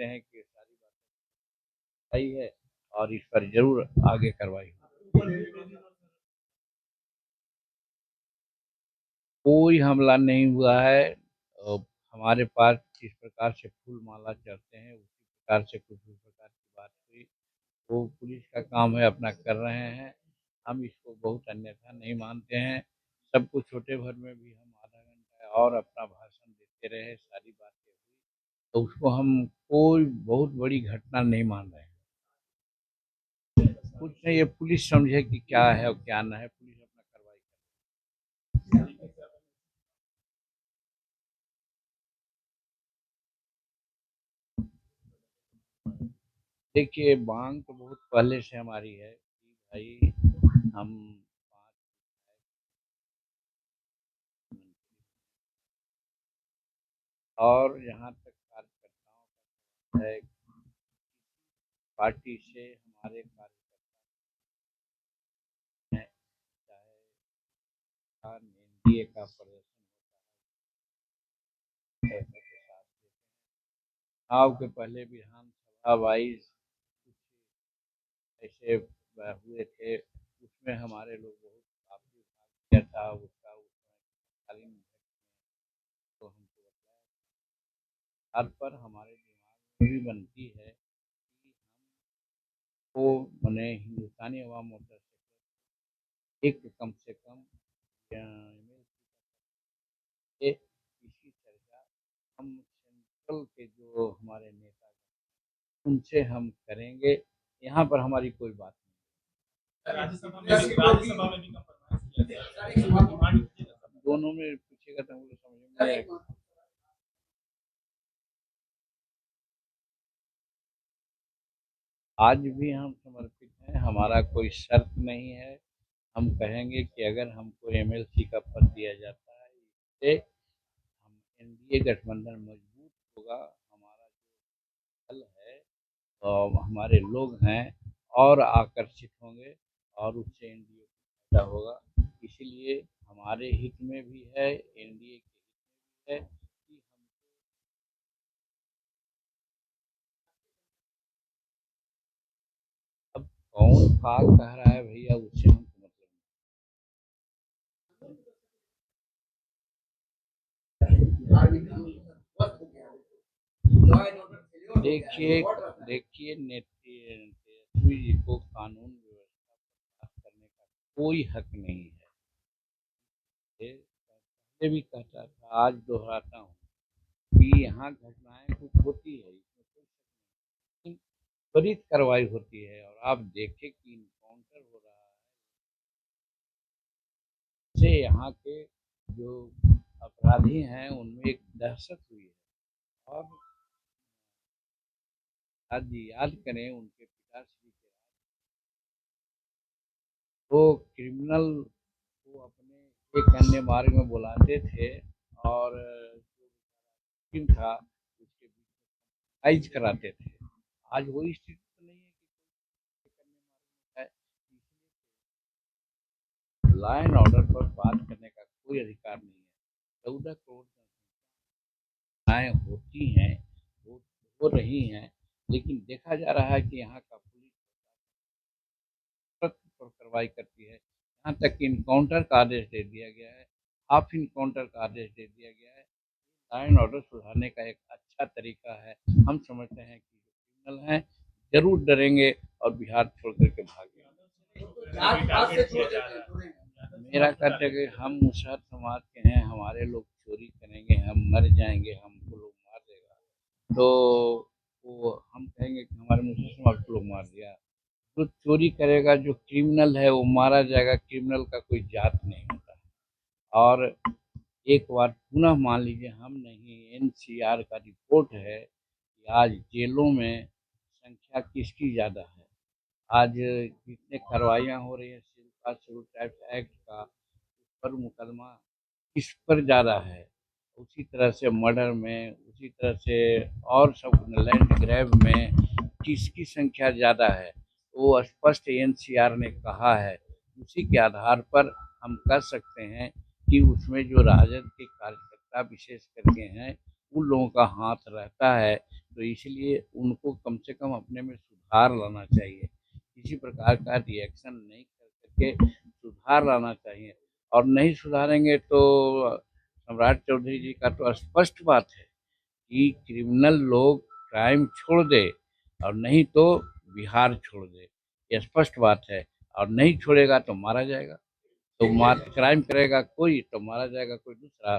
समझते हैं कि सारी बात सही है और इस पर जरूर आगे कार्रवाई हो। कोई हमला नहीं हुआ है। हमारे पास जिस प्रकार से फूल माला चढ़ते हैं उसी प्रकार से कुछ भी प्रकार की बात हुई, वो पुलिस का काम है, अपना कर रहे हैं। हम इसको बहुत अन्यथा नहीं मानते हैं। सबको छोटे भर में भी हम आधा घंटा और अपना भाषण देते रहे, सारी बातें हुई, तो उसको हम कोई बहुत बड़ी घटना नहीं मान रहे हैं। कुछ नहीं, ये पुलिस समझे कि क्या है और क्या ना है, पुलिस अपना कार्रवाई करे। देखिए, मांग तो बहुत पहले से हमारी है कि भाई हम 5 और यहाँ तक कार्यकर्ताओं का है, पार्टी से हमारे कार्यकर्ता हैं, चाहे एनडीए का प्रदर्शन होता है के साथ चुनाव के पहले विधानसभा वाइज ऐसे हुए थे, उसमें हमारे लोग बहुत काफी भाग किया था, उसका उसमें तत्कालीन तो हमको बताया हर पर हमारे दिमाग में भी बनती है कि हमको मैंने हिंदुस्तानी अवाम मोर्चा से एक कम से कम ये इसी चर्चा हम सेंट्रल के जो हमारे नेता उनसे हम करेंगे। यहाँ पर हमारी कोई बात नहीं। राज्यसभा में भी compromise किया था। दोनों में पूछेगा तो हमको समझ में नहीं आएगा। आज भी हम समर्पित हैं, हमारा कोई शर्त नहीं है। हम कहेंगे कि अगर हमको एमएलसी का पद दिया जाता है, इससे हम एनडीए गठबंधन मजबूत होगा, हमारा जो दल है और हमारे लोग हैं और आकर्षित होंगे और उससे एनडीए को फायदा होगा। इसीलिए हमारे हित में भी है, एनडीए के हित में भी है कि हम अब कौन का कह रहा है भैया, उससे हमको मतलब नहीं। देखिए तेजस्वी जी को कानून व्यवस्था पर बात करने का कोई हक नहीं है। ये पहले भी कहता था, आज दोहराता हूँ कि यहाँ घटनाएं कुछ होती है, इसमें कोई शक नहीं, त्वरित कार्रवाई होती है और आप देखें कि इनकाउंटर हो रहा है से यहाँ के जो अपराधी हैं उनमें एक दहशत हुई है। और आज याद करें उनके पिताश्री के वो क्रिमिनल को अपने एक अन्य मार्ग में बुलाते थे और जो टीम था उसके बीच कराते थे। आज वही स्थिति तो नहीं है कि कोई अन्य मार्ग में है। लॉ एंड ऑर्डर पर बात करने का कोई अधिकार नहीं है। 14 करोड़ घटनाएं होती हैं, वो हो रही हैं, लेकिन देखा जा रहा है कि यहाँ का पुलिस तुरंत पर कार्रवाई करती है। यहाँ तक कि इनकाउंटर का आदेश दे दिया गया है, हाफ इनकाउंटर का आदेश दे दिया गया है। लॉ एंड ऑर्डर सुधारने का एक अच्छा तरीका है। हम समझते हैं कि जो क्रिमिनल हैं जरूर डरेंगे और बिहार छोड़ करके भागेंगे। मेरा कहते हैं कि हम मुसहर समाज के हैं, हमारे लोग चोरी करेंगे, हम मर जाएंगे, हमको लोग मार देगा, तो वो हम कहेंगे कि हमारे मुसहर समाज को लोग मार दिया। जो चोरी करेगा, जो क्रिमिनल है वो मारा जाएगा। क्रिमिनल का कोई जात नहीं होता। और एक बार पुनः मान लीजिए, हम नहीं, एनसीआर का रिपोर्ट है कि आज जेलों में संख्या किसकी ज़्यादा है। आज जितने कार्रवाइयाँ हो रही है शेड्यूल टाइप एक्ट का, उस पर मुकदमा किस पर ज़्यादा है। उसी तरह से मर्डर में, उसी तरह से और सब लैंड ग्रैब में किसकी संख्या ज़्यादा है, वो स्पष्ट एनसीआर ने कहा है। उसी के आधार पर हम कह सकते हैं कि उसमें जो राजद के कार्यकर्ता विशेष करके हैं, उन लोगों का हाथ रहता है। तो इसलिए उनको कम से कम अपने में सुधार लाना चाहिए। किसी प्रकार का रिएक्शन नहीं कर करके सुधार लाना चाहिए, और नहीं सुधारेंगे तो सम्राट चौधरी जी का तो स्पष्ट बात है कि क्रिमिनल लोग क्राइम छोड़ दे, और नहीं तो बिहार छोड़ दे। ये स्पष्ट बात है। और नहीं छोड़ेगा तो मारा जाएगा। तो मार क्राइम करेगा कोई तो मारा जाएगा कोई दूसरा।